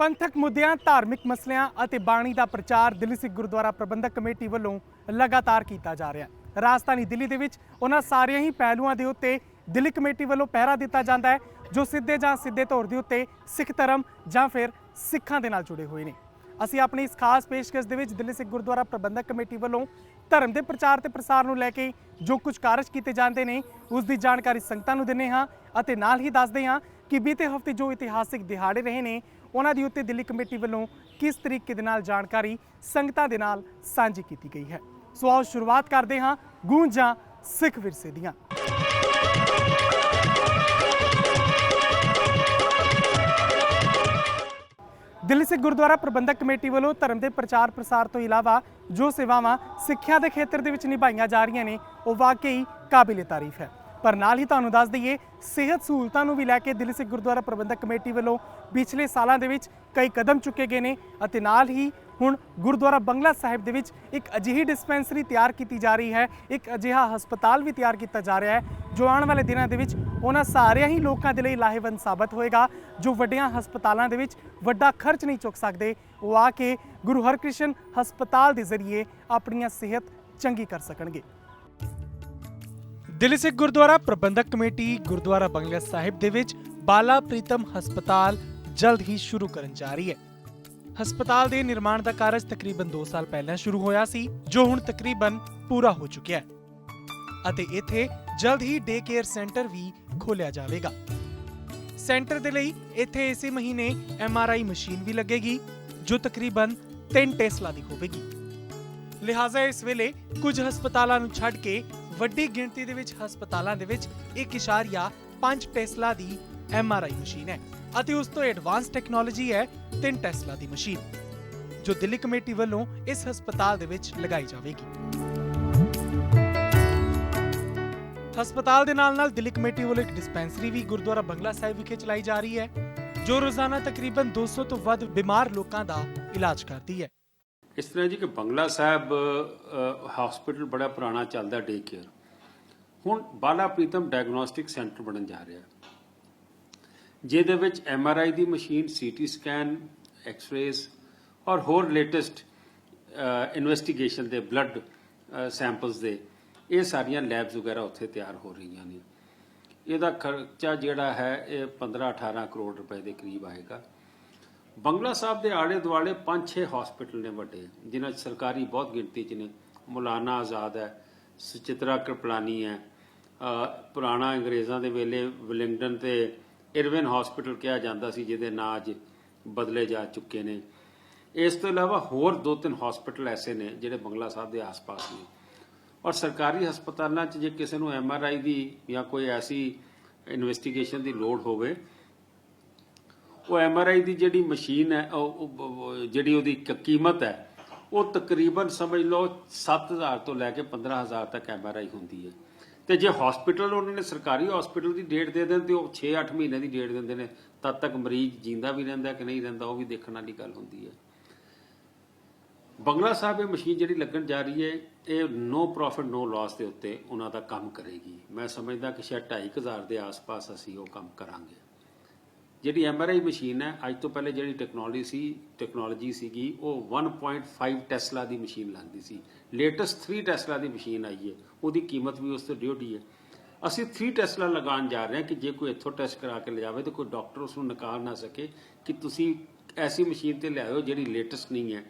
पंथक मुद्दਿਆਂ धार्मिक मसलिਆਂ ਅਤੇ ਬਾਣੀ ਦਾ ਪ੍ਰਚਾਰ ਦਿੱਲੀ ਸਿੱਖ ਗੁਰਦੁਆਰਾ ਪ੍ਰਬੰਧਕ ਕਮੇਟੀ ਵੱਲੋਂ ਲਗਾਤਾਰ ਕੀਤਾ ਜਾ ਰਿਹਾ ਹੈ। ਰਾਜਧਾਨੀ ਦਿੱਲੀ ਦੇ ਵਿੱਚ ਉਹਨਾਂ ਸਾਰਿਆਂ ਹੀ ਪਹਿਲੂਆਂ ਦੇ ਉੱਤੇ ਦਿੱਲੀ ਕਮੇਟੀ ਵੱਲੋਂ ਪਹਿਰਾ ਦਿੱਤਾ ਜਾਂਦਾ ਹੈ ਜੋ ਸਿੱਧੇ ਜਾਂ ਸਿੱਧੇ ਤੌਰ ਦੇ ਉੱਤੇ ਸਿੱਖ ਧਰਮ ਜਾਂ ਫਿਰ ਸਿੱਖਾਂ ਦੇ ਨਾਲ ਜੁੜੇ ਹੋਏ ਨੇ। ਅਸੀਂ ਆਪਣੀ ਇਸ ਖਾਸ ਪੇਸ਼ਕਸ਼ ਦੇ ਵਿੱਚ ਦਿੱਲੀ ਸਿੱਖ ਗੁਰਦੁਆਰਾ ਪ੍ਰਬੰਧਕ ਕਮੇਟੀ ਵੱਲੋਂ ਧਰਮ ਦੇ ਪ੍ਰਚਾਰ ਤੇ ਪ੍ਰਸਾਰ ਨੂੰ ਲੈ ਕੇ ਜੋ ਕੁਝ ਕਾਰਜ ਕੀਤੇ ਜਾਂਦੇ ਨੇ ਉਸ ਦੀ ਜਾਣਕਾਰੀ ਸੰਗਤਾਂ ਨੂੰ ਦਿੰਦੇ ਹਾਂ ਅਤੇ ਨਾਲ ਹੀ ਦੱਸਦੇ ਹਾਂ ਕਿ ਬੀਤੇ ਹਫ਼ਤੇ ਜੋ ਇਤਿਹਾਸਿਕ ਦਿਹਾੜੇ ਰਹੇ ਨੇ ਉਹਨਾਂ ਦੀ ਉੱਤੇ ਦਿੱਲੀ ਕਮੇਟੀ ਵੱਲੋਂ किस तरीके दे नाल जानकारी संगतां दे नाल सांझी कीती गई है। सो आओ शुरुआत करते हाँ गूंजां सिख विरसे दियां। दिल्ली सिख गुरुद्वारा प्रबंधक कमेटी वालों धर्म के प्रचार प्रसार तो इलावा जो सेवावां सिੱਖਿਆ के खेत्र दे विच निभाईयां जा रही ने वो वाकई काबिले तारीफ है। पर नाल ही तुहानूं दस दईए सेहत सहूलतां नूं भी लैके दिल्ली सिख गुरुद्वारा प्रबंधक कमेटी वालों पिछले सालां दे विच कई कदम चुके गए ने अते नाल ही हुण गुरुद्वारा बंगला साहिब दे विच एक अजिही डिस्पेंसरी तैयार की जा रही है, एक अजिहा हस्पताल भी तैयार किया जा रहा है जो आने वाले दिनों के उन्होंने सारे ही लोगों के लिए लाहेवंद साबित होएगा। जो वड्डियां हस्पतालों के वड्डा खर्च नहीं चुक सकते वो आके गुरु हरकृष्ण हस्पताल के जरिए अपनी सेहत चंगी कर सकणगे। दिल्ली सिख गुरुद्वारा प्रबंधक कमेटी गुरुद्वारा बंगला साहिब दे विच बाला प्रीतम हस्पताल जल्द ही शुरू करन जा रही है। हस्पताल के निर्माण का कारज तकरीबन 2 साल पहले शुरू होया सी जो हुण तकरीबन पूरा हो चुका है अते इत्थे जल्द ही डे केयर सेंटर भी खोलिया जाएगा। सेंटर दे लई इत्थे इसे महीने MRI मशीन भी लगेगी जो तकरीबन 3 टेस्ला दी होवेगी। लिहाजा इस वेले कुछ हस्पतालों नूं छड्ड के वड्डी गिणती दे विच हस्पतालों दे विच 1.5 टेस्ला दी MRI मशीन है अते उस तो एडवांस टेक्नोलॉजी है 3 टेस्ला दी मशीन जो दिल्ली कमेटी वालों इस हस्पताल दे विच लगाई जाएगी। हस्पताल दे नाल दिल्ली कमेटी वालों एक डिस्पेंसरी भी गुरुद्वारा बंगला साहिब विखे चलाई जा रही है जो रोजाना तकरीबन 200 तो वध बीमार लोगों का इलाज करती है। इस तरह जी कि बंगला साहब हॉस्पिटल बड़ा पुराना चलता डे केयर हुण बाला प्रीतम डायग्नोस्टिक सेंटर बनन जा रहा है जिहदे विच MRI दी मशीन CT स्कैन एक्सरेज और होर लेटेस्ट इन्वेस्टिगेशन दे ब्लड सैंपल्स दे ये सारियां लैब्स वगैरह उत्थे तैयार हो रही ने। इहदा खर्चा जिहड़ा है ये 15-18 करोड़ रुपए के करीब आएगा। बंगला साहब के आले दुआले 5-6 हॉस्पिटल ने वड्डे जिन्हां सरकारी बहुत गिनती च ने। मौलाना आज़ाद है, सुचित्रा कृपलानी है, पुराना अंग्रेज़ों के वेले विलिंगडन ते इरविन हॉस्पिटल कहा जाता सी जिहदे नां अज बदले जा चुके ने। इस तो इलावा होर 2-3 हॉस्पिटल ऐसे ने जिहड़े बंगला साहब के आस पास ने और सरकारी हस्पतालों च जे किसी नूं MRI की या कोई ऐसी इन्वेस्टिगेशन की लोड़ होवे वो MRI की जिहड़ी मशीन है जिहड़ी उहदी कीमत है वो तकरीबन समझ लो 7,000 तो लैके 15,000 तक MRI होंदी है। तो जे हॉस्पिटल उन्होंने सरकारी हॉस्पिटल की डेट दे दें तो 6-8 महीने की डेट देंगे ने तद तक मरीज जींदा भी रहिंदा कि नहीं रहिंदा वो भी देखने वाली गल होंदी है। बंगला साहब ये मशीन जिहड़ी लगन जा रही है ये नो प्रॉफिट नो लॉस के उत्ते उन्हां दा काम करेगी। मैं समझदा कि शायद 2,500 के आस पास असीं वो काम करांगे। जिहड़ी MRI मशीन है अज तो पहले जिहड़ी टैक्नोलॉजी सीगी वो 1.5 टेस्ला की मशीन लगती सी। लेटेस्ट 3 टेस्ला की मशीन आई है उसकी कीमत भी उस तो ड्यूटी है। असी 3 टेस्ला लगान जा रहे हैं कि जे कोई इत्थों टेस्ट करा के ले जाए तो कोई डॉक्टर उसनूं नकार ना सके कि तुसी ऐसी मशीन ते लिआओ जिहड़ी लेटेस्ट नहीं है।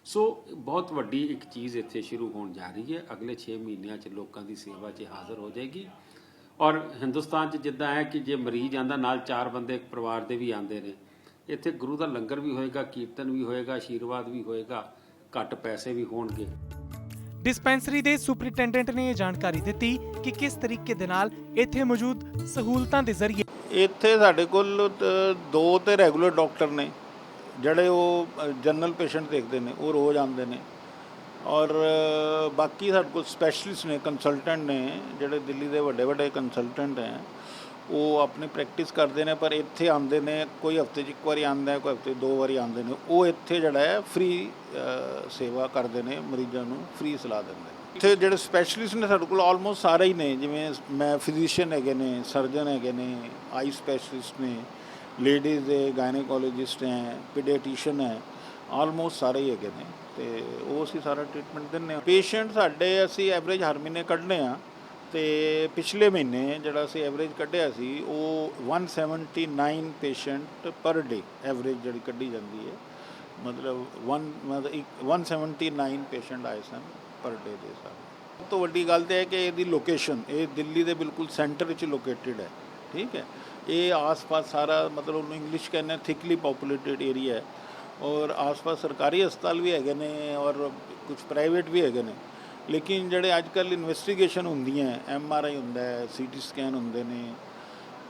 सो बहुत वड्डी एक चीज़ इत्थे शुरू होने जा रही है। अगले 6 महीनों च लोगों की सेवा च हाज़र हो जाएगी और हिंदुस्तान च जिद्दां है कि जे मरीज आंदा नाल 4 बंदे परिवार दे भी आंदे ने इत्थे गुरु दा लंगर भी होएगा, कीर्तन भी होएगा, आशीर्वाद भी होएगा, घट पैसे भी होणगे। डिस्पेंसरी दे सुपरिटेंडेंट ने यह जानकारी दी कि किस तरीके दे नाल इत्थे मौजूद सहूलतां दे जरिए इत्थे साडे कोल 2 ते रैगूलर डॉक्टर ने ਜਿਹੜੇ ਉਹ जनरल पेशेंट देखते हैं वो रोज़ आते हैं और बाकी साडे कोल स्पैशलिस्ट ने कंसलटेंट ने ਜਿਹੜੇ दिल्ली के ਵੱਡੇ ਵੱਡੇ कंसलटेंट हैं वो अपनी प्रैक्टिस करते हैं पर इत्थे आते हैं कोई हफ्ते 'ਚ 1 ਵਾਰੀ आंदा कोई हफ्ते 2 ਵਾਰੀ आते हैं वो इत्थे ਜਿਹੜਾ है फ्री सेवा करते हैं मरीजों को फ्री सलाह देंगे। इत्थे ਜਿਹੜੇ स्पैशलिस्ट ने साडे कोल ऑलमोस्ट सारे ही ने जिवें मैं फिजिशियन हैगे ने सर्जन हैगे ने आई स्पैशलिस्ट ने ਲੇਡੀਜ਼ ਦੇ ਗਾਇਨੇਕੋਲੋਜਿਸਟ ਹੈ, ਪੀਡੀਆਟ੍ਰੀਸ਼ਨ ਹੈ, ਆਲਮੋਸਟ ਸਾਰੇ ਹੀ ਹੈਗੇ ਨੇ ਤੇ ਉਹ ਅਸੀਂ ਸਾਰਾ ਟ੍ਰੀਟਮੈਂਟ ਦਿੰਦੇ ਹਾਂ। ਪੇਸ਼ੈਂਟ ਸਾਡੇ ਅਸੀਂ ਐਵਰੇਜ ਹਰ ਮਹੀਨੇ ਕੱਢਦੇ ਹਾਂ ਤੇ ਪਿਛਲੇ ਮਹੀਨੇ ਜਿਹੜਾ ਅਸੀਂ ਐਵਰੇਜ ਕੱਢਿਆ ਸੀ ਉਹ 179 ਪੇਸ਼ੈਂਟ ਪਰ ਡੇ ਐਵਰੇਜ ਜਿਹੜੀ ਕੱਢੀ ਜਾਂਦੀ ਹੈ, ਮਤਲਬ 179 ਪੇਸ਼ੈਂਟ ਆਏ ਸਨ ਪਰ ਡੇ ਦੇ ਹਿਸਾਬ। ਸਭ ਤੋਂ ਵੱਡੀ ਗੱਲ ਤਾਂ ਹੈ ਕਿ ਇਹਦੀ ਲੋਕੇਸ਼ਨ, ਇਹ ਦਿੱਲੀ ਦੇ ਬਿਲਕੁਲ ਸੈਂਟਰ ਵਿੱਚ ਲੋਕੇਟਿਡ ਹੈ, ਠੀਕ ਹੈ। ਇਹ ਆਸ-ਪਾਸ ਸਾਰਾ ਮਤਲਬ ਉਹਨੂੰ ਇੰਗਲਿਸ਼ ਕਹਿੰਦੇ ਥਿਕਲੀ ਪੋਪੂਲੇਟਿਡ ਏਰੀਆ ਹੈ ਔਰ ਆਸ-ਪਾਸ ਸਰਕਾਰੀ ਹਸਪਤਾਲ ਵੀ ਹੈਗੇ ਨੇ ਔਰ ਕੁਝ ਪ੍ਰਾਈਵੇਟ ਵੀ ਹੈਗੇ ਨੇ। ਲੇਕਿਨ ਜਿਹੜੇ ਅੱਜ ਕੱਲ੍ਹ ਇਨਵੈਸਟੀਗੇਸ਼ਨ ਹੁੰਦੀਆਂ, MRI ਹੁੰਦਾ ਹੈ, CT ਸਕੈਨ ਹੁੰਦੇ ਨੇ,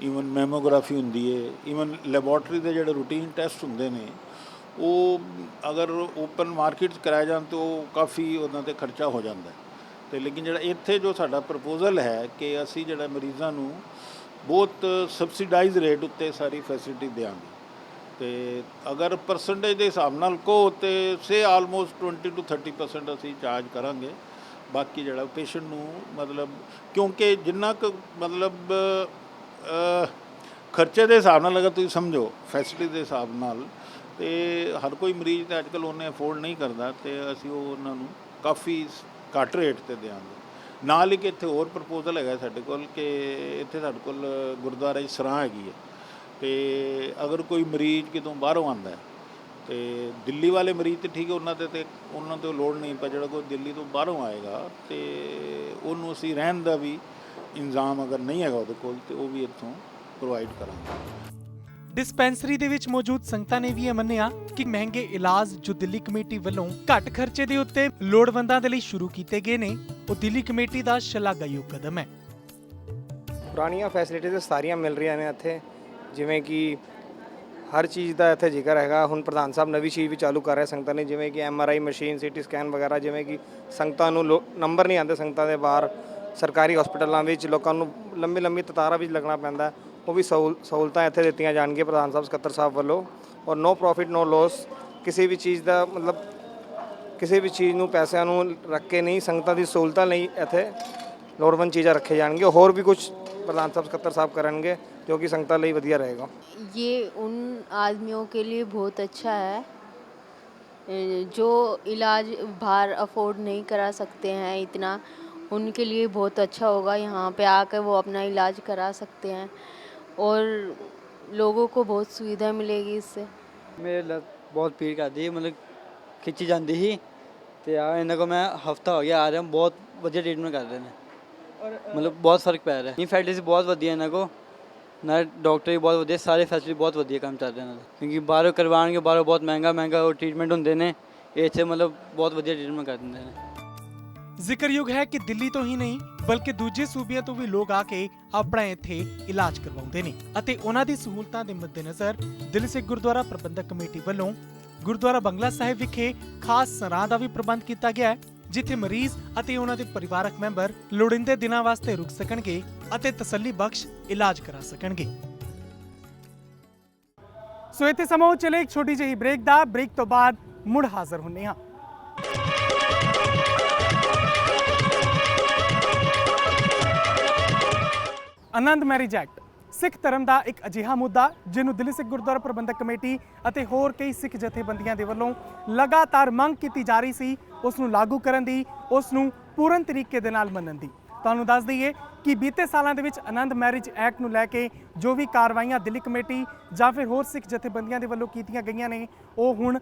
ਈਵਨ ਮੈਮੋਗ੍ਰਾਫੀ ਹੁੰਦੀ ਹੈ, ਈਵਨ ਲੈਬੋਰਟਰੀ ਦੇ ਜਿਹੜੇ ਰੂਟੀਨ ਟੈਸਟ ਹੁੰਦੇ ਨੇ ਉਹ ਅਗਰ ਓਪਨ ਮਾਰਕੀਟ 'ਚ ਕਰਾਏ ਜਾਣ ਤਾਂ ਉਹ ਕਾਫੀ ਉਹਨਾਂ 'ਤੇ ਖਰਚਾ ਹੋ ਜਾਂਦਾ ਹੈ। ਤੇ ਲੇਕਿਨ ਜਿਹੜਾ ਇੱਥੇ ਜੋ ਸਾਡਾ ਪ੍ਰਪੋਜ਼ਲ ਹੈ ਕਿ ਅਸੀਂ ਜਿਹੜਾ ਮਰੀਜ਼ਾਂ ਨੂੰ ਬਹੁਤ ਸਬਸਿਡਾਈਜ਼ ਰੇਟ ਉੱਤੇ ਸਾਰੀ ਫੈਸਿਲਿਟੀ ਦਿਆਂਗੇ ਤੇ ਅਗਰ ਪਰਸੈਂਟੇਜ ਦੇ ਹਿਸਾਬ ਨਾਲ ਕਹੋ ਤੇ ਸੇ ਆਲਮੋਸਟ 20 to 30% ਅਸੀਂ ਚਾਰਜ ਕਰਾਂਗੇ। ਬਾਕੀ ਜਿਹੜਾ ਪੇਸ਼ੈਂਟ ਨੂੰ ਮਤਲਬ ਕਿਉਂਕਿ ਜਿੰਨਾ ਕੁ ਮਤਲਬ ਖਰਚੇ ਦੇ ਹਿਸਾਬ ਨਾਲ ਅਗਰ ਤੁਸੀਂ ਸਮਝੋ ਫੈਸਿਲਿਟੀ ਦੇ ਹਿਸਾਬ ਨਾਲ ਤੇ ਹਰ ਕੋਈ ਮਰੀਜ਼ ਤਾਂ ਅੱਜ ਕੱਲ੍ਹ ਉਹਨੇ ਅਫੋਰਡ ਨਹੀਂ ਕਰਦਾ ਤੇ ਅਸੀਂ ਉਹ ਉਹਨਾਂ ਨੂੰ ਕਾਫੀ ਘੱਟ ਰੇਟ 'ਤੇ ਦਿਆਂਗੇ। ਨਾਲ ਹੀ ਕਿ ਇੱਥੇ ਹੋਰ ਪ੍ਰਪੋਜ਼ਲ ਹੈਗਾ ਸਾਡੇ ਕੋਲ ਕਿ ਇੱਥੇ ਸਾਡੇ ਕੋਲ ਗੁਰਦੁਆਰਾ 'ਚ ਸਰਾਂ ਹੈਗੀ ਹੈ ਤੇ ਅਗਰ ਕੋਈ ਮਰੀਜ਼ ਕਿਤੋਂ ਬਾਹਰੋਂ ਆਉਂਦਾ ਹੈ ਤੇ ਦਿੱਲੀ ਵਾਲੇ ਮਰੀਜ਼ ਤਾਂ ਠੀਕ ਹੈ, ਉਹਨਾਂ ਤੋਂ ਲੋੜ ਨਹੀਂ, ਪਰ ਜਿਹੜਾ ਕੋਈ ਦਿੱਲੀ ਤੋਂ ਬਾਹਰੋਂ ਆਏਗਾ ਤੇ ਉਹਨੂੰ ਅਸੀਂ ਰਹਿਣ ਦਾ ਵੀ ਇੰਤਜ਼ਾਮ ਅਗਰ ਨਹੀਂ ਹੈਗਾ ਉਹਦੇ ਕੋਲ ਤੇ ਉਹ ਵੀ ਇੱਥੋਂ ਪ੍ਰੋਵਾਈਡ ਕਰਾਂਗੇ। ਡਿਸਪੈਂਸਰੀ ਦੇ ਵਿੱਚ ਮੌਜੂਦ ਸੰਗਤਾਂ ਨੇ ਵੀ ਇਹ ਮੰਨਿਆ ਕਿ ਮਹਿੰਗੇ ਇਲਾਜ ਜੋ ਦਿੱਲੀ ਕਮੇਟੀ ਵੱਲੋਂ ਘੱਟ ਖਰਚੇ ਦੇ ਉੱਤੇ ਲੋੜਵੰਦਾਂ ਦੇ ਲਈ ਸ਼ੁਰੂ ਕੀਤੇ ਗਏ ਨੇ ਉਹ ਦਿੱਲੀ ਕਮੇਟੀ ਦਾ ਸ਼ਲਾਘਾਯੋਗ ਕਦਮ ਹੈ। ਪੁਰਾਣੀਆਂ ਫੈਸਿਲਿਟੀਜ਼ ਸਾਰੀਆਂ ਮਿਲ ਰਹੀਆਂ ਨੇ ਇੱਥੇ, ਜਿਵੇਂ ਕਿ ਹਰ ਚੀਜ਼ ਦਾ ਇੱਥੇ ਜ਼ਿਕਰ ਹੈਗਾ। ਹੁਣ ਪ੍ਰਧਾਨ ਸਾਹਿਬ ਨਵੀਂ ਚੀਜ਼ ਵੀ ਚਾਲੂ ਕਰ ਰਹੇ ਸੰਗਤਾਂ ਨੇ, ਜਿਵੇਂ ਕਿ MRI ਮਸ਼ੀਨ, CT ਸਕੈਨ ਵਗੈਰਾ, ਜਿਵੇਂ ਕਿ ਸੰਗਤਾਂ ਨੂੰ ਨੰਬਰ ਨਹੀਂ ਆਉਂਦੇ ਸੰਗਤਾਂ ਦੇ ਬਾਹਰ ਸਰਕਾਰੀ ਹਸਪਤਾਲਾਂ ਵਿੱਚ ਲੋਕਾਂ ਨੂੰ ਲੰਬੀ ਕਤਾਰਾਂ ਵਿੱਚ ਲੱਗਣਾ ਪੈਂਦਾ, ਉਹ ਵੀ ਸਹੂਲਤਾਂ ਇੱਥੇ ਦਿੱਤੀਆਂ ਜਾਣਗੀਆਂ ਪ੍ਰਧਾਨ ਸਾਹਿਬ ਸਕੱਤਰ ਸਾਹਿਬ ਵੱਲੋਂ। ਔਰ ਨੋ ਪ੍ਰੋਫਿਟ ਨੋ ਲੋਸ, ਕਿਸੇ ਵੀ ਚੀਜ਼ ਦਾ ਮਤਲਬ ਕਿਸੇ ਵੀ ਚੀਜ਼ ਨੂੰ ਪੈਸਿਆਂ ਨੂੰ ਰੱਖ ਕੇ ਨਹੀਂ, ਸੰਗਤਾਂ ਦੀ ਸਹੂਲਤਾਂ ਲਈ ਇੱਥੇ ਲੋੜਵੰਦ ਚੀਜ਼ਾਂ ਰੱਖੇ ਜਾਣਗੇ। ਹੋਰ ਵੀ ਕੁਝ ਪ੍ਰਧਾਨ ਸਾਹਿਬ ਸਕੱਤਰ ਸਾਹਿਬ ਕਰਨਗੇ जो कि संगतां ਲਈ ਵਧੀਆ रहेगा। ये उन आदमियों के लिए बहुत अच्छा है जो इलाज बाहर अफोर्ड नहीं करा सकते हैं इतना, उनके लिए बहुत अच्छा होगा। यहाँ पे आकर वो अपना इलाज करा सकते हैं और लोगों को बहुत सुविधा मिलेगी इससे। मेरे लत बहुत पीड़ करती है, मतलब खिंची जाती ही तो यार इन्हों को मैं हफ्ता हो गया आ रहा, बहुत वधिया ट्रीटमेंट करते हैं और मतलब बहुत फर्क पै रहा है। फैसिलिटी बहुत वधिया इन्हों को, ना डॉक्टर भी बहुत वधिया, सारे फैसिलिटी बहुत वधिया काम चल रहे हैं क्योंकि बाहरों करवाने बाहरों बहुत महंगा ट्रीटमेंट होंगे ने, इत्थे मतलब बहुत वधिया ट्रीटमेंट कर दिंदे ने। ਜ਼ਿਕਰਯੋਗ ਹੈ ਕਿ ਦਿੱਲੀ ਤੋਂ ਹੀ ਨਹੀਂ ਬਲਕਿ ਦੂਜੇ ਸੂਬਿਆਂ ਤੋਂ ਵੀ ਲੋਕ ਆ ਕੇ ਆਪਣਾ ਇੱਥੇ ਇਲਾਜ ਕਰਵਾਉਂਦੇ ਨੇ ਅਤੇ ਉਹਨਾਂ ਦੀ ਸਹੂਲਤਾਂ ਦੇ ਮੱਦੇਨਜ਼ਰ ਦਿੱਲੀ ਸਿੱਖ ਗੁਰਦੁਆਰਾ ਪ੍ਰਬੰਧਕ ਕਮੇਟੀ ਵੱਲੋਂ ਗੁਰਦੁਆਰਾ ਬੰਗਲਾ ਸਾਹਿਬ ਵਿਖੇ ਖਾਸ ਸਰਾਂ ਦਾ ਵੀ ਪ੍ਰਬੰਧ ਕੀਤਾ ਗਿਆ ਹੈ, ਜਿੱਥੇ ਮਰੀਜ਼ ਅਤੇ ਉਹਨਾਂ ਦੇ ਪਰਿਵਾਰਕ ਮੈਂਬਰ ਲੋੜੀਂਦੇ ਦਿਨਾਂ ਵਾਸਤੇ ਰੁਕ ਸਕਣਗੇ ਅਤੇ ਤਸੱਲੀ ਬਖਸ਼ ਇਲਾਜ ਕਰਾ ਸਕਣਗੇ। ਸੋ ਇੱਥੇ ਸਮਾਂ ਚਲੇ ਇੱਕ ਛੋਟੀ ਜਿਹੀ ਬ੍ਰੇਕ ਦਾ, ਬ੍ਰੇਕ ਤੋਂ ਬਾਅਦ ਮੁੜ ਹਾਜ਼ਰ ਹੁੰਨੇ ਹਾਂ। ਆਨੰਦ ਮੈਰਿਜ ਐਕਟ ਸਿੱਖ ਧਰਮ ਦਾ ਇੱਕ ਅਜਿਹਾ ਮੁੱਦਾ ਜਿਹਨੂੰ ਦਿੱਲੀ ਸਿੱਖ ਗੁਰਦੁਆਰਾ ਪ੍ਰਬੰਧਕ ਕਮੇਟੀ ਅਤੇ ਹੋਰ ਕਈ ਸਿੱਖ ਜਥੇਬੰਦੀਆਂ ਦੇ ਵੱਲੋਂ ਲਗਾਤਾਰ ਮੰਗ ਕੀਤੀ ਜਾ ਰਹੀ ਸੀ, ਉਸ ਨੂੰ ਲਾਗੂ ਕਰਨ ਦੀ, ਉਸ ਨੂੰ ਪੂਰਨ ਤਰੀਕੇ ਦੇ ਨਾਲ ਮੰਨਣ ਦੀ। ਤੁਹਾਨੂੰ ਦੱਸ ਦਈਏ ਕਿ ਬੀਤੇ ਸਾਲਾਂ ਦੇ ਵਿੱਚ ਆਨੰਦ ਮੈਰਿਜ ਐਕਟ ਨੂੰ ਲੈ ਕੇ ਜੋ ਵੀ ਕਾਰਵਾਈਆਂ ਦਿੱਲੀ ਕਮੇਟੀ ਜਾਂ ਫਿਰ ਹੋਰ ਸਿੱਖ ਜਥੇਬੰਦੀਆਂ ਦੇ ਵੱਲੋਂ ਕੀਤੀਆਂ ਗਈਆਂ ਨੇ ਉਹ ਹੁਣ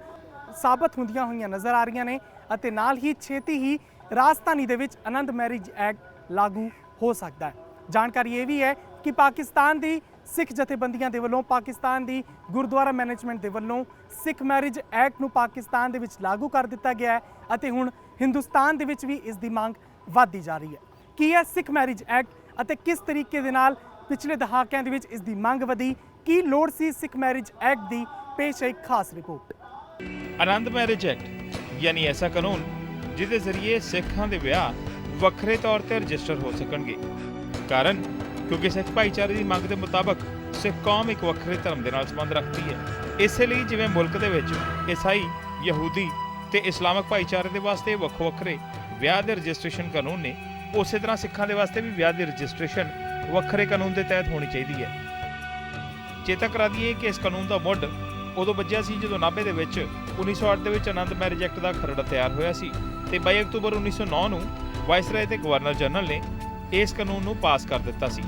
ਸਾਬਤ ਹੁੰਦੀਆਂ ਹੋਈਆਂ ਨਜ਼ਰ ਆ ਰਹੀਆਂ ਨੇ ਅਤੇ ਨਾਲ ਹੀ ਛੇਤੀ ਹੀ ਰਾਜਧਾਨੀ ਦੇ ਵਿੱਚ ਆਨੰਦ ਮੈਰਿਜ ਐਕਟ ਲਾਗੂ ਹੋ ਸਕਦਾ ਹੈ। ਜਾਣਕਾਰੀ ਇਹ ਵੀ ਹੈ ਕਿ ਪਾਕਿਸਤਾਨ ਦੀ ਸਿੱਖ ਜਥੇਬੰਦੀਆਂ ਦੇ ਵੱਲੋਂ, ਪਾਕਿਸਤਾਨ ਦੀ ਗੁਰਦੁਆਰਾ ਮੈਨੇਜਮੈਂਟ ਦੇ ਵੱਲੋਂ ਸਿੱਖ ਮੈਰਿਜ ਐਕਟ ਨੂੰ ਪਾਕਿਸਤਾਨ ਦੇ ਵਿੱਚ ਲਾਗੂ ਕਰ ਦਿੱਤਾ ਗਿਆ ਹੈ ਅਤੇ ਹੁਣ ਹਿੰਦੁਸਤਾਨ ਦੇ ਵਿੱਚ ਵੀ ਇਸ ਦੀ ਮੰਗ ਵਧਦੀ ਜਾ ਰਹੀ ਹੈ। ਕੀ ਹੈ ਸਿੱਖ ਮੈਰਿਜ ਐਕਟ ਅਤੇ ਕਿਸ ਤਰੀਕੇ ਦੇ ਨਾਲ ਪਿਛਲੇ ਦਹਾਕਿਆਂ ਦੇ ਵਿੱਚ ਇਸ ਦੀ ਮੰਗ ਵਧੀ, ਕੀ ਲੋੜ ਸੀ ਸਿੱਖ ਮੈਰਿਜ ਐਕਟ ਦੀ, ਪੇਸ਼ ਹੈ ਇੱਕ ਖਾਸ ਰਿਪੋर्ट। ਆਨੰਦ ਮੈਰਿਜ ਐਕਟ ਯਾਨੀ ਐਸਾ ਕਾਨੂੰਨ ਜਿਹਦੇ ਜ਼ਰੀਏ ਸਿੱਖਾਂ ਦੇ ਵਿਆਹ ਵੱਖਰੇ ਤੌਰ ਤੇ ਰਜਿਸਟਰ ਹੋ ਸਕਣਗੇ। ਕਾਰਨ ਕਿਉਂਕਿ ਸਿੱਖ ਭਾਈਚਾਰੇ ਦੀ ਮੰਗ ਦੇ ਮੁਤਾਬਕ ਸਿੱਖ ਕੌਮ ਇੱਕ ਵੱਖਰੇ ਧਰਮ ਦੇ ਨਾਲ ਸੰਬੰਧ ਰੱਖਦੀ ਹੈ। ਇਸੇ ਲਈ ਜਿਵੇਂ ਮੁਲਕ ਦੇ ਵਿੱਚ ਈਸਾਈ, ਯਹੂਦੀ ਤੇ ਇਸਲਾਮਿਕ ਭਾਈਚਾਰੇ ਦੇ ਵਾਸਤੇ ਵੱਖੋ ਵੱਖਰੇ ਵਿਆਹ ਦੇ ਰਜਿਸਟ੍ਰੇਸ਼ਨ ਕਾਨੂੰਨ ਨੇ, ਉਸੇ ਤਰ੍ਹਾਂ ਸਿੱਖਾਂ ਦੇ ਵਾਸਤੇ ਵੀ ਵਿਆਹ ਦੀ ਰਜਿਸਟ੍ਰੇਸ਼ਨ ਵੱਖਰੇ ਕਾਨੂੰਨ ਦੇ ਤਹਿਤ ਹੋਣੀ ਚਾਹੀਦੀ ਹੈ। ਚੇਤਾ ਕਰਾ ਦਈਏ ਕਿ ਇਸ ਕਾਨੂੰਨ ਦਾ ਮੁੱਢ ਉਦੋਂ ਵੱਜਿਆ ਸੀ ਜਦੋਂ ਨਾਭੇ ਦੇ ਵਿੱਚ 1908 ਦੇ ਵਿੱਚ ਆਨੰਦ ਮੈਰਿਜ ਐਕਟ ਦਾ ਖਰੜਾ ਤਿਆਰ ਹੋਇਆ ਸੀ ਤੇ 22 ਅਕਤੂਬਰ 1909 ਨੂੰ ਵਾਇਸਰਾਏ ਤੇ ਗਵਰਨਰ ਜਨਰਲ ਨੇ ਇਸ ਕਾਨੂੰਨ ਨੂੰ ਪਾਸ ਕਰ ਦਿੱਤਾ ਸੀ।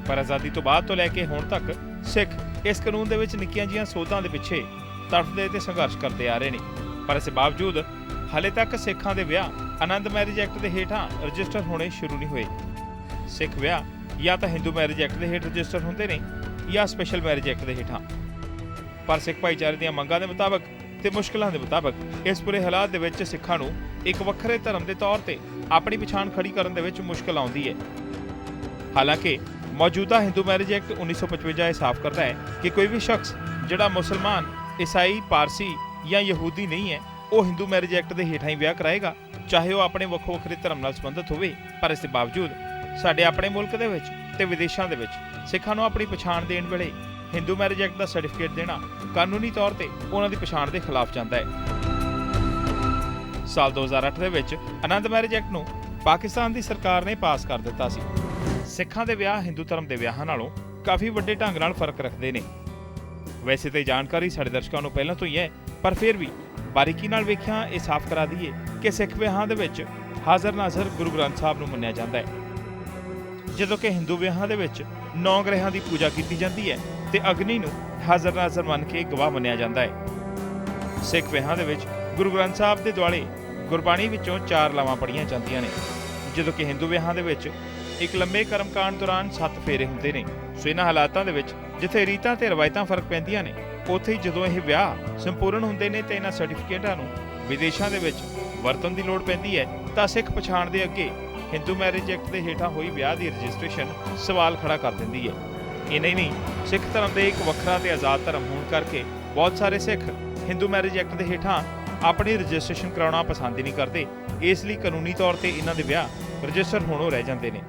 ਪਰ ਆਜ਼ਾਦੀ ਤੋਂ ਬਾਅਦ ਤੋਂ ਲੈ ਕੇ ਹੁਣ ਤੱਕ ਸਿੱਖ ਇਸ ਕਾਨੂੰਨ ਦੇ ਵਿੱਚ ਨਿੱਕੀਆਂ ਜਿਹੀਆਂ ਸੋਧਾਂ ਦੇ ਪਿੱਛੇ ਤੜਫਦੇ ਤੇ ਸੰਘਰਸ਼ ਕਰਦੇ ਆ ਰਹੇ ਨੇ। ਪਰ ਇਸ ਬਾਵਜੂਦ ਹਾਲੇ ਤੱਕ ਸਿੱਖਾਂ ਦੇ ਵਿਆਹ ਆਨੰਦ ਮੈਰਿਜ ਐਕਟ ਦੇ ਹੇਠਾਂ ਰਜਿਸਟਰ ਹੋਣੇ ਸ਼ੁਰੂ ਨਹੀਂ ਹੋਏ। ਸਿੱਖ ਵਿਆਹ ਜਾਂ ਤਾਂ ਹਿੰਦੂ ਮੈਰਿਜ ਐਕਟ ਦੇ ਹੇਠ ਰਜਿਸਟਰ ਹੁੰਦੇ ਨੇ ਜਾਂ ਸਪੈਸ਼ਲ ਮੈਰਿਜ ਐਕਟ ਦੇ ਹੇਠਾਂ। ਪਰ ਸਿੱਖ ਭਾਈਚਾਰੇ ਦੀਆਂ ਮੰਗਾਂ ਦੇ ਮੁਤਾਬਕ ਤੇ ਮੁਸ਼ਕਲਾਂ ਦੇ ਮੁਤਾਬਕ ਇਸ ਪੂਰੇ ਹਾਲਾਤ ਦੇ ਵਿੱਚ ਸਿੱਖਾਂ ਨੂੰ ਇੱਕ ਵੱਖਰੇ ਧਰਮ ਦੇ ਤੌਰ ਤੇ ਆਪਣੀ ਪਛਾਣ ਖੜੀ ਕਰਨ ਦੇ ਵਿੱਚ ਮੁਸ਼ਕਲ ਆਉਂਦੀ ਹੈ। ਹਾਲਾਂਕਿ ਮੌਜੂਦਾ ਹਿੰਦੂ ਮੈਰਿਜ ਐਕਟ 1955 ਇਹ ਸਾਫ਼ ਕਰਦਾ ਹੈ ਕਿ ਕੋਈ ਵੀ ਸ਼ਖਸ ਜਿਹੜਾ ਮੁਸਲਮਾਨ, ਈਸਾਈ, ਪਾਰਸੀ ਜਾਂ ਯਹੂਦੀ ਨਹੀਂ ਹੈ ਉਹ ਹਿੰਦੂ ਮੈਰਿਜ ਐਕਟ ਦੇ ਹੇਠਾਂ ਹੀ ਵਿਆਹ ਕਰਾਏਗਾ, ਚਾਹੇ ਉਹ ਆਪਣੇ ਵੱਖੋ ਵੱਖਰੇ ਧਰਮ ਨਾਲ ਸੰਬੰਧਿਤ ਹੋਵੇ। ਪਰ ਇਸ ਦੇ ਬਾਵਜੂਦ ਸਾਡੇ ਆਪਣੇ ਮੁਲਕ ਦੇ ਵਿੱਚ ਤੇ ਵਿਦੇਸ਼ਾਂ ਦੇ ਵਿੱਚ ਸਿੱਖਾਂ ਨੂੰ ਆਪਣੀ ਪਛਾਣ ਦੇਣ ਵੇਲੇ ਹਿੰਦੂ ਮੈਰਿਜ ਐਕਟ ਦਾ ਸਰਟੀਫਿਕੇਟ ਦੇਣਾ ਕਾਨੂੰਨੀ ਤੌਰ ਤੇ ਉਹਨਾਂ ਦੀ ਪਛਾਣ ਦੇ ਖਿਲਾਫ ਜਾਂਦਾ ਹੈ। ਸਾਲ 2008 ਦੇ ਵਿੱਚ ਆਨੰਦ ਮੈਰਿਜ ਐਕਟ ਨੂੰ ਪਾਕਿਸਤਾਨ ਦੀ ਸਰਕਾਰ ਨੇ ਪਾਸ ਕਰ ਦਿੱਤਾ ਸੀ। ਸਿੱਖਾਂ ਦੇ ਵਿਆਹ ਹਿੰਦੂ ਧਰਮ ਦੇ ਵਿਆਹਾਂ ਨਾਲੋਂ ਕਾਫੀ ਵੱਡੇ ਢੰਗ ਨਾਲ ਫਰਕ ਰੱਖਦੇ ਨੇ। ਵੈਸੇ ਤਾਂ ਇਹ ਜਾਣਕਾਰੀ ਸਾਡੇ ਦਰਸ਼ਕਾਂ ਨੂੰ ਪਹਿਲਾਂ ਤੋਂ ਹੀ ਹੈ, ਪਰ ਫਿਰ ਵੀ ਬਾਰੀਕੀ ਨਾਲ ਵੇਖਿਆ ਇਹ ਸਾਫ਼ ਕਰਾ ਦਈਏ ਕਿ ਸਿੱਖ ਵਿਆਹਾਂ ਦੇ ਵਿੱਚ ਹਾਜ਼ਰ ਨਾਜ਼ਰ ਗੁਰੂ ਗ੍ਰੰਥ ਸਾਹਿਬ ਨੂੰ ਮੰਨਿਆ ਜਾਂਦਾ ਹੈ, ਜਦੋਂ ਕਿ ਹਿੰਦੂ ਵਿਆਹਾਂ ਦੇ ਵਿੱਚ 9 ਗ੍ਰਹਿਆਂ ਦੀ ਪੂਜਾ ਕੀਤੀ ਜਾਂਦੀ ਹੈ ਤੇ ਅਗਨੀ ਨੂੰ ਹਾਜ਼ਰ ਨਾਜ਼ਰ ਮੰਨ ਕੇ ਗਵਾਹ ਮੰਨਿਆ ਜਾਂਦਾ ਹੈ। ਸਿੱਖ ਵਿਆਹਾਂ ਦੇ ਵਿੱਚ ਗੁਰੂ ਗ੍ਰੰਥ ਸਾਹਿਬ ਦੇ ਦੁਆਲੇ ਗੁਰਬਾਣੀ ਵਿੱਚੋਂ 4 ਲਾਵਾਂ ਪੜ੍ਹੀਆਂ ਜਾਂਦੀਆਂ ਨੇ, ਜਦੋਂ ਕਿ ਹਿੰਦੂ ਵਿਆਹਾਂ ਦੇ ਵਿੱਚ ਇੱਕ ਲੰਮੇ ਕਰਮਕਾਂਡ ਦੌਰਾਨ 7 ਫੇਰੇ ਹੁੰਦੇ ਨੇ। ਸੋ ਇਹਨਾਂ ਹਾਲਾਤਾਂ ਦੇ ਵਿੱਚ ਜਿੱਥੇ ਰੀਤਾਂ ਤੇ ਰਵਾਇਤਾਂ ਫਰਕ ਪੈਂਦੀਆਂ ਨੇ, ਉੱਥੇ ਹੀ ਜਦੋਂ ਇਹ ਵਿਆਹ ਸੰਪੂਰਨ ਹੁੰਦੇ ਨੇ ਤੇ ਇਹਨਾਂ ਸਰਟੀਫਿਕੇਟਾਂ ਨੂੰ ਵਿਦੇਸ਼ਾਂ ਦੇ ਵਿੱਚ ਵਰਤਣ ਦੀ ਲੋੜ ਪੈਂਦੀ ਹੈ ਤਾਂ ਸਿੱਖ ਪਛਾਣ ਦੇ ਅੱਗੇ ਹਿੰਦੂ ਮੈਰਿਜ ਐਕਟ ਦੇ ਹੇਠਾਂ ਹੋਈ ਵਿਆਹ ਦੀ ਰਜਿਸਟ੍ਰੇਸ਼ਨ ਸਵਾਲ ਖੜਾ ਕਰ ਦਿੰਦੀ ਹੈ। ਇੰਨਾ ਹੀ ਨਹੀਂ, ਸਿੱਖ ਧਰਮ ਦੇ ਇੱਕ ਵੱਖਰਾ ਤੇ ਆਜ਼ਾਦ ਧਰਮ ਹੋਣ ਕਰਕੇ ਬਹੁਤ ਸਾਰੇ ਸਿੱਖ ਹਿੰਦੂ ਮੈਰਿਜ ਐਕਟ ਦੇ ਹੇਠਾਂ ਆਪਣੀ ਰਜਿਸਟ੍ਰੇਸ਼ਨ ਕਰਾਉਣਾ ਪਸੰਦ ਹੀ ਨਹੀਂ ਕਰਦੇ। ਇਸ ਲਈ ਕਾਨੂੰਨੀ ਤੌਰ ਤੇ ਇਹਨਾਂ ਦੇ ਵਿਆਹ ਰਜਿਸਟਰ ਹੋਣੋਂ ਰਹਿ ਜਾਂਦੇ ਨੇ।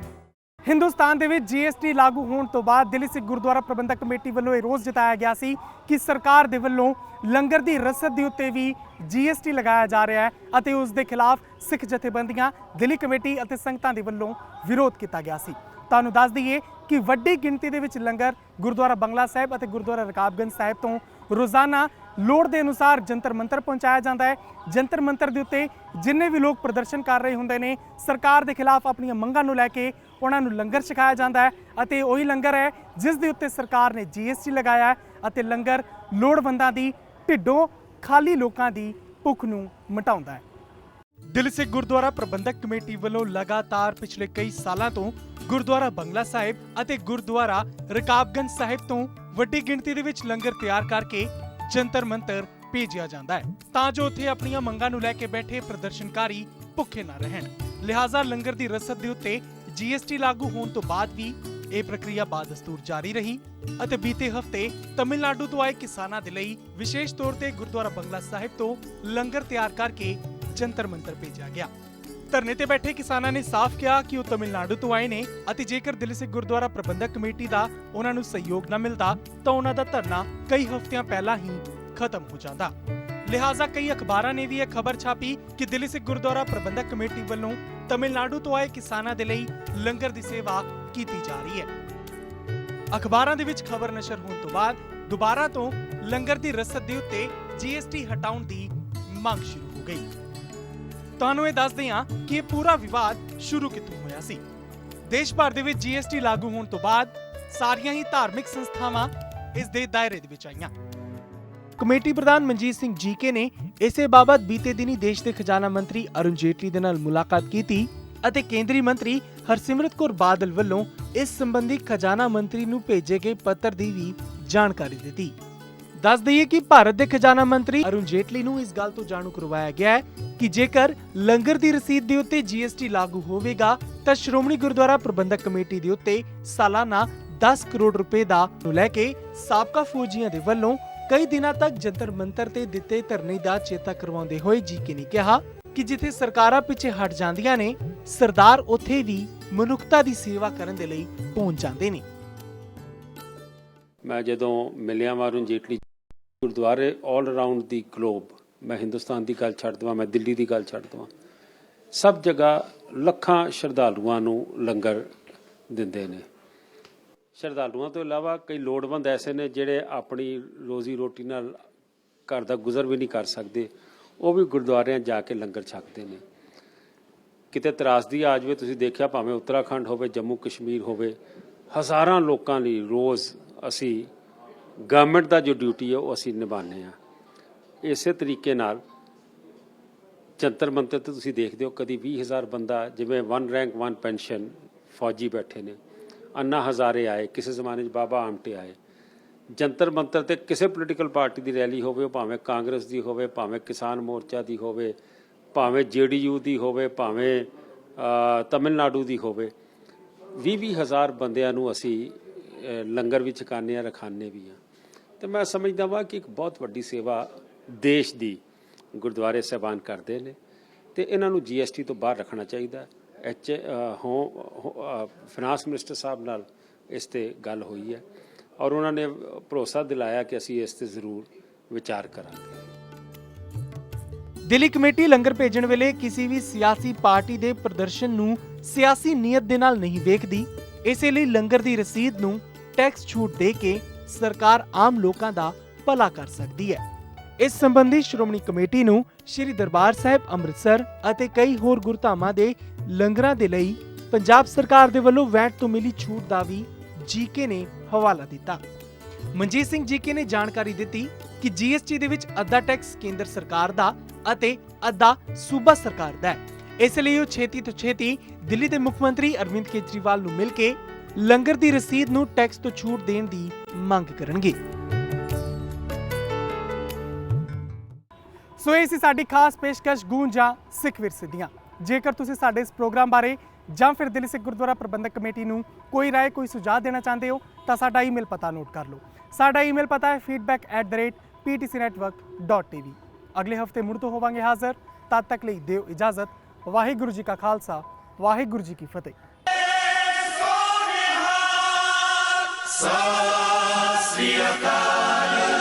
ਹਿੰਦੁਸਤਾਨ ਦੇ ਵਿੱਚ GST ਲਾਗੂ ਹੋਣ ਤੋਂ ਬਾਅਦ ਦਿੱਲੀ ਸਿੱਖ ਗੁਰਦੁਆਰਾ ਪ੍ਰਬੰਧਕ ਕਮੇਟੀ ਵੱਲੋਂ ਇਹ ਰੋਸ ਜਤਾਇਆ ਗਿਆ ਸੀ ਕਿ ਸਰਕਾਰ ਦੇ ਵੱਲੋਂ ਲੰਗਰ ਦੀ ਰਸਦ ਦੇ ਉੱਤੇ ਵੀ GST ਲਗਾਇਆ ਜਾ ਰਿਹਾ ਹੈ ਅਤੇ ਉਸ ਦੇ ਖਿਲਾਫ ਸਿੱਖ ਜਥੇਬੰਦੀਆਂ, ਦਿੱਲੀ ਕਮੇਟੀ ਅਤੇ ਸੰਗਤਾਂ ਦੇ ਵੱਲੋਂ ਵਿਰੋਧ ਕੀਤਾ ਗਿਆ ਸੀ। ਤੁਹਾਨੂੰ ਦੱਸ ਦਈਏ ਕਿ ਵੱਡੀ ਗਿਣਤੀ ਦੇ ਵਿੱਚ ਲੰਗਰ ਗੁਰਦੁਆਰਾ ਬੰਗਲਾ ਸਾਹਿਬ ਅਤੇ ਗੁਰਦੁਆਰਾ ਰਕਾਬਗੰਜ ਸਾਹਿਬ ਤੋਂ ਰੋਜ਼ਾਨਾ ਲੋੜ ਦੇ ਅਨੁਸਾਰ ਜੰਤਰ ਮੰਤਰ ਪਹੁੰਚਾਇਆ ਜਾਂਦਾ ਹੈ। ਜੰਤਰ ਮੰਤਰ ਦੇ ਉੱਤੇ ਜਿੰਨੇ ਵੀ ਲੋਕ ਪ੍ਰਦਰਸ਼ਨ ਕਰ ਰਹੇ ਹੁੰਦੇ ਨੇ, ਸਰਕਾਰ ਦੇ ਖਿਲਾਫ ਆਪਣੀਆਂ ਮੰਗਾਂ ਨੂੰ ਲੈ ਕੇ ਉਹਨਾਂ ਨੂੰ ਲੰਗਰ ਛਕਾਇਆ ਜਾਂਦਾ ਹੈ ਅਤੇ ਉਹੀ ਲੰਗਰ ਹੈ ਜਿਸ ਦੇ ਉੱਤੇ ਸਰਕਾਰ ਨੇ GST ਲਗਾਇਆ ਹੈ ਅਤੇ ਲੰਗਰ ਲੋੜਵੰਦਾਂ ਦੀ ਢਿੱਡੋਂ ਖਾਲੀ ਲੋਕਾਂ ਦੀ ਭੁੱਖ ਨੂੰ ਮਿਟਾਉਂਦਾ ਹੈ। ਦਿੱਲੀ ਸਿੱਖ ਗੁਰਦੁਆਰਾ ਪ੍ਰਬੰਧਕ ਕਮੇਟੀ ਵੱਲੋਂ ਲਗਾਤਾਰ ਪਿਛਲੇ ਕਈ ਸਾਲਾਂ ਤੋਂ ਗੁਰਦੁਆਰਾ ਬੰਗਲਾ ਸਾਹਿਬ ਅਤੇ ਗੁਰਦੁਆਰਾ ਰਕਾਬਗੰਜ ਸਾਹਿਬ ਤੋਂ ਵੱਡੀ ਗਿਣਤੀ ਦੇ ਵਿੱਚ ਲੰਗਰ ਤਿਆਰ ਕਰਕੇ ਜੰਤਰ ਮੰਤਰ ਭੇਜਿਆ ਜਾਂਦਾ ਹੈ ਤਾਂ ਜੋ ਉੱਥੇ ਆਪਣੀਆਂ ਮੰਗਾਂ ਨੂੰ ਲੈ ਕੇ ਬੈਠੇ ਪ੍ਰਦਰਸ਼ਨਕਾਰੀ ਭੁੱਖੇ ਨਾ ਰਹਿਣ। ਲਿਹਾਜ਼ਾ ਲੰਗਰ ਦੀ ਰਸਦ ਦੇ ਉੱਤੇ GST ਲਾਗੂ ਹੋਣ ਤੋਂ ਬਾਅਦ ਵੀ ਇਹ ਪ੍ਰਕਿਰਿਆ ਬਾਦਸਤੂਰ ਜਾਰੀ ਰਹੀ ਅਤੇ ਬੀਤੇ ਹਫ਼ਤੇ ਤਮਿਲਨਾਡੂ ਤੋਂ ਆਏ ਕਿਸਾਨਾਂ ਦੇ ਲਈ ਵਿਸ਼ੇਸ਼ ਤੌਰ ਤੇ ਗੁਰਦੁਆਰਾ ਬੰਗਲਾ ਸਾਹਿਬ ਤੋਂ ਲੰਗਰ ਤਿਆਰ ਕਰਕੇ ਜੰਤਰ ਮੰਤਰ ਭੇਜਿਆ ਗਿਆ। ਧਰਨੇ ਤੇ ਬੈਠੇ ਕਿਸਾਨਾਂ ਨੇ ਸਾਫ਼ ਕਿਹਾ ਕਿ ਉਹ ਤਮਿਲਨਾਡੂ ਤੋਂ ਆਏ ਨੇ ਅਤੇ ਜੇਕਰ ਦਿੱਲੀ ਸਿੱਖ ਗੁਰਦੁਆਰਾ ਪ੍ਰਬੰਧਕ ਕਮੇਟੀ ਦਾ ਉਹਨਾਂ ਨੂੰ ਸਹਿਯੋਗ ਨਾ ਮਿਲਦਾ ਤਾਂ ਉਹਨਾਂ ਦਾ ਧਰਨਾ ਕਈ ਹਫ਼ਤਿਆਂ ਪਹਿਲਾਂ ਹੀ ਖਤਮ ਹੋ ਜਾਂਦਾ। ਲਿਹਾਜ਼ਾ ਕਈ ਅਖਬਾਰਾਂ ਨੇ ਵੀ ਇਹ ਖਬਰ ਛਾਪੀ ਕਿ ਦਿੱਲੀ ਸਿੱਖ ਗੁਰਦੁਆਰਾ ਪ੍ਰਬੰਧਕ ਕਮੇਟੀ ਵੱਲੋਂ ਤਮਿਲਨਾਡੂ ਤੋਂ ਆਏ ਕਿਸਾਨਾਂ ਦੇ ਲਈ ਲੰਗਰ ਦੀ ਸੇਵਾ ਕੀਤੀ ਜਾ ਰਹੀ ਹੈ। ਅਖਬਾਰਾਂ ਦੇ ਵਿੱਚ ਖਬਰ ਨਸ਼ਰ ਹੋਣ ਤੋਂ ਬਾਅਦ ਦੁਬਾਰਾ ਤੋਂ ਲੰਗਰ ਦੀ ਰਸਦ ਦੇ ਉੱਤੇ GST ਹਟਾਉਣ ਦੀ ਮੰਗ ਸ਼ੁਰੂ ਹੋ ਗਈ। ਤੁਹਾਨੂੰ ਇਹ ਦੱਸਦੇ ਹਾਂ ਕਿ ਇਹ ਪੂਰਾ ਵਿਵਾਦ ਸ਼ੁਰੂ ਕਿੱਥੋਂ ਹੋਇਆ ਸੀ। ਦੇਸ਼ ਭਰ ਦੇ ਵਿੱਚ GST ਲਾਗੂ ਹੋਣ ਤੋਂ ਬਾਅਦ ਸਾਰੀਆਂ ਹੀ ਧਾਰਮਿਕ ਸੰਸਥਾਵਾਂ ਇਸ ਦੇ ਦਾਇਰੇ ਦੇ ਵਿੱਚ ਆਈਆਂ। ਕਮੇਟੀ ਪ੍ਰਧਾਨ ਮਨਜੀਤ ਸਿੰਘ ਜੀਕੇ ਨੇ ਇਸੇ ਬਾਬਤ ਬੀਤੇ ਦਿਨੀ ਦੇਸ਼ ਦੇ ਖਜ਼ਾਨਾ ਮੰਤਰੀ ਅਰੁਣ ਜੇਟਲੀ ਦੇ ਨਾਲ ਮੁਲਾਕਾਤ ਕੀਤੀ ਅਤੇ ਕੇਂਦਰੀ ਮੰਤਰੀ ਹਰਸਿਮਰਤ ਕੌਰ ਬਾਦਲ ਵੱਲੋਂ ਇਸ ਸੰਬੰਧੀ ਖਜ਼ਾਨਾ ਮੰਤਰੀ ਨੂੰ ਭੇਜੇ ਗਏ ਪੱਤਰ ਦੀ ਵੀ ਜਾਣਕਾਰੀ ਦਿੱਤੀ। ਦੱਸ ਦਈਏ ਕਿ ਭਾਰਤ ਦੇ ਖਜ਼ਾਨਾ ਮੰਤਰੀ ਅਰੁਣ ਜੇਟਲੀ ਨੂੰ ਇਸ ਗੱਲ ਤੋਂ ਜਾਣੂ ਕਰਵਾਇਆ ਗਿਆ ਹੈ ਕਿ ਜੇਕਰ ਲੰਗਰ ਦੀ ਰਸੀਦ ਦੇ ਉੱਤੇ GST ਲਾਗੂ ਹੋਵੇਗਾ ਤਾਂ ਸ਼੍ਰੋਮਣੀ ਗੁਰਦੁਆਰਾ ਪ੍ਰਬੰਧਕ ਕਮੇਟੀ ਦੇ ਉੱਤੇ ਸਾਲਾਨਾ 10 ਕਰੋੜ ਰੁਪਏ ਦਾ ਨੂੰ ਲੈ ਕੇ ਸਾਬਕਾ ਫੌਜੀਆਂ ਦੇ ਵੱਲੋਂ ਕਈ ਦਿਨਾਂ ਤੱਕ ਜੰਤਰ ਮੰਤਰ ਤੇ ਦਿੱਤੇ ਧਰਨੇ ਦਾ ਚੇਤਾ ਕਰਵਾਉਂਦੇ ਹੋਏ ਜੀਕੇ ਨੇ ਕਿਹਾ ਕਿ ਜਿੱਥੇ ਸਰਕਾਰਾਂ ਪਿੱਛੇ ਹਟ ਜਾਂਦੀਆਂ ਨੇ, ਸਰਦਾਰ ਉੱਥੇ ਵੀ ਮਨੁੱਖਤਾ ਦੀ ਸੇਵਾ ਕਰਨ ਦੇ ਲਈ ਪਹੁੰਚ ਜਾਂਦੇ ਨੇ। ਮੈਂ ਜਦੋਂ ਮਿਲਿਆ ਅਰੁਣ ਜੇਟਲੀ ਗੁਰਦੁਆਰੇ ਆਲ ਅਰਾਊਂਡ ਦੀ ਗਲੋਬ, ਮੈਂ ਹਿੰਦੁਸਤਾਨ ਦੀ ਗੱਲ ਛੱਡ ਦੇਵਾਂ, ਮੈਂ ਦਿੱਲੀ ਦੀ ਗੱਲ ਛੱਡ ਦੇਵਾਂ, ਸਭ ਜਗ੍ਹਾ ਲੱਖਾਂ ਸ਼ਰਧਾਲੂਆਂ ਨੂੰ ਲੰਗਰ ਦਿੰਦੇ ਨੇ। ਸ਼ਰਧਾਲੂਆਂ ਤੋਂ ਇਲਾਵਾ ਕਈ ਲੋੜਵੰਦ ਐਸੇ ਨੇ ਜਿਹੜੇ ਆਪਣੀ ਰੋਜ਼ੀ ਰੋਟੀ ਨਾਲ ਘਰ ਦਾ ਗੁਜ਼ਰ ਵੀ ਨਹੀਂ ਕਰ ਸਕਦੇ, ਉਹ ਵੀ ਗੁਰਦੁਆਰਿਆਂ ਜਾ ਕੇ ਲੰਗਰ ਛਕਦੇ ਨੇ। ਕਿਤੇ ਤਰਾਸਦੀ ਆ ਜਾਵੇ, ਤੁਸੀਂ ਦੇਖਿਆ ਭਾਵੇਂ ਉੱਤਰਾਖੰਡ ਹੋਵੇ, ਜੰਮੂ ਕਸ਼ਮੀਰ ਹੋਵੇ, ਹਜ਼ਾਰਾਂ ਲੋਕਾਂ ਲਈ ਰੋਜ਼ ਅਸੀਂ ਗਵਰਨਮੈਂਟ ਦਾ ਜੋ ਡਿਊਟੀ ਹੈ ਉਹ ਅਸੀਂ ਨਿਭਾਉਂਦੇ ਹਾਂ। ਇਸੇ ਤਰੀਕੇ ਨਾਲ ਜੰਤਰ ਮੰਤਰ ਤੇ ਤੁਸੀਂ ਦੇਖਦੇ ਹੋ ਕਦੀ 20,000 ਬੰਦਾ, ਜਿਵੇਂ 1 ਰੈਂਕ 1 ਪੈਨਸ਼ਨ, ਫੌਜੀ ਬੈਠੇ ਨੇ, ਅੰਨਾ ਹਜ਼ਾਰੇ ਆਏ, ਕਿਸੇ ਜ਼ਮਾਨੇ 'ਚ ਬਾਬਾ ਆਮਟੇ ਆਏ। ਜੰਤਰ ਮੰਤਰ ਤੇ ਕਿਸੇ ਪੋਲੀਟੀਕਲ ਪਾਰਟੀ ਦੀ ਰੈਲੀ ਹੋਵੇ, ਭਾਵੇਂ ਕਾਂਗਰਸ ਦੀ ਹੋਵੇ, ਭਾਵੇਂ ਕਿਸਾਨ ਮੋਰਚਾ ਦੀ ਹੋਵੇ, ਭਾਵੇਂ JDU ਦੀ ਹੋਵੇ, ਭਾਵੇਂ ਤਮਿਲਨਾਡੂ ਦੀ ਹੋਵੇ, 20-20 ਹਜ਼ਾਰ ਬੰਦਿਆਂ ਨੂੰ ਅਸੀਂ ਲੰਗਰ ਵੀ ਛਕਾਉਂਦੇ ਹਾਂ, ਰਖਾਉਂਦੇ ਵੀ ਹਾਂ। ਤੇ ਮੈਂ ਸਮਝਦਾ ਵਾਂ ਕਿ ਇੱਕ ਬਹੁਤ ਵੱਡੀ ਸੇਵਾ ਦੇਸ਼ ਦੀ ਗੁਰਦੁਆਰੇ ਸਾਹਿਬਾਨ ਕਰਦੇ ਨੇ ਤੇ ਇਹਨਾਂ ਨੂੰ GST ਤੋਂ ਬਾਹਰ ਰੱਖਣਾ ਚਾਹੀਦਾ। ਫਾਈਨਾਂਸ ਮਿਨਿਸਟਰ ਸਾਹਿਬ ਨਾਲ ਇਸ ਤੇ ਗੱਲ ਹੋਈ ਹੈ ਔਰ ਉਹਨਾਂ ਨੇ ਭਰੋਸਾ ਦਿਲਾਇਆ ਕਿ ਅਸੀਂ ਇਸ ਤੇ ਜ਼ਰੂਰ ਵਿਚਾਰ ਕਰਾਂਗੇ। ਦਿੱਲੀ ਕਮੇਟੀ ਲੰਗਰ ਭੇਜਣ ਵੇਲੇ ਕਿਸੇ ਵੀ ਸਿਆਸੀ ਪਾਰਟੀ ਦੇ ਪ੍ਰਦਰਸ਼ਨ ਨੂੰ ਸਿਆਸੀ ਨੀਅਤ ਦੇ ਨਾਲ ਨਹੀਂ ਵੇਖਦੀ। ਇਸੇ ਲਈ ਲੰਗਰ ਦੀ ਰਸੀਦ ਨੂੰ ਟੈਕਸ ਛੂਟ ਦੇ ਕੇ ਸਰਕਾਰ ਆਮ ਲੋਕਾਂ ਦਾ ਭਲਾ ਕਰ ਸਕਦੀ ਹੈ। ਇਸ ਸੰਬੰਧੀ ਸ਼੍ਰੋਮਣੀ ਕਮੇਟੀ ਨੂੰ ਸ਼੍ਰੀ ਦਰਬਾਰ ਸਾਹਿਬ ਅੰਮ੍ਰਿਤਸਰ ਅਤੇ ਕਈ ਹੋਰ ਗੁਰਧਾਮਾਂ ਦੇ ਲੰਗਰਾਂ ਦੇ ਲਈ ਪੰਜਾਬ ਸਰਕਾਰ ਦੇ ਵੱਲੋਂ ਵੈਟ ਤੋਂ ਮਿਲੀ ਛੂਟ ਦਾ ਵੀ ਜੀਕੇ ਨੇ ਹਵਾਲਾ ਦਿੱਤਾ। ਮਨਜੀਤ ਸਿੰਘ ਜੀਕੇ ਨੇ ਜਾਣਕਾਰੀ ਦਿੱਤੀ ਕਿ GST ਦੇ ਵਿੱਚ ਅੱਧਾ ਟੈਕਸ ਕੇਂਦਰ ਸਰਕਾਰ ਦਾ ਅਤੇ ਅੱਧਾ ਸੂਬਾ ਸਰਕਾਰ ਦਾ ਹੈ। ਇਸ ਲਈ ਉਹ ਛੇਤੀ ਤੋਂ ਛੇਤੀ ਦਿੱਲੀ ਦੇ ਮੁੱਖ ਮੰਤਰੀ ਅਰਵਿੰਦ ਕੇਜਰੀਵਾਲ ਨੂੰ ਮਿਲ ਕੇ ਲੰਗਰ ਦੀ ਰਸੀਦ ਨੂੰ ਟੈਕਸ ਤੋਂ ਛੂਟ ਦੇਣ ਦੀ ਮੰਗ ਕਰਨਗੇ। ਸੋ ਇਹ ਸੀ ਸਾਡੀ ਖਾਸ ਪੇਸ਼ਕਸ਼ ਗੂੰਜਾਂ ਸਿੱਖ ਵਿਰਸੇ ਦੀਆਂ। ਜੇਕਰ ਤੁਸੀਂ ਸਾਡੇ ਇਸ ਪ੍ਰੋਗਰਾਮ ਬਾਰੇ ਜਾਂ ਫਿਰ ਦਿੱਲੀ ਸਿੱਖ ਗੁਰਦੁਆਰਾ ਪ੍ਰਬੰਧਕ ਕਮੇਟੀ ਨੂੰ ਕੋਈ ਰਾਏ, ਕੋਈ ਸੁਝਾਅ ਦੇਣਾ ਚਾਹੁੰਦੇ ਹੋ ਤਾਂ ਸਾਡਾ ਈਮੇਲ ਪਤਾ ਨੋਟ ਕਰ ਲਓ। ਸਾਡਾ ਈਮੇਲ ਪਤਾ ਹੈ feedback@ptcnetwork.tv। ਅਗਲੇ ਹਫਤੇ ਮੁੜ ਤੋਂ ਹੋਵਾਂਗੇ ਹਾਜ਼ਰ। ਤਦ ਤੱਕ ਲਈ ਦਿਓ ਇਜਾਜ਼ਤ। ਵਾਹਿਗੁਰੂ ਜੀ ਕਾ ਖਾਲਸਾ, ਵਾਹਿਗੁਰੂ ਜੀ ਕੀ ਫਤਿਹ। ਸਤਿ ਸ੍ਰੀ ਅਕਾਲ।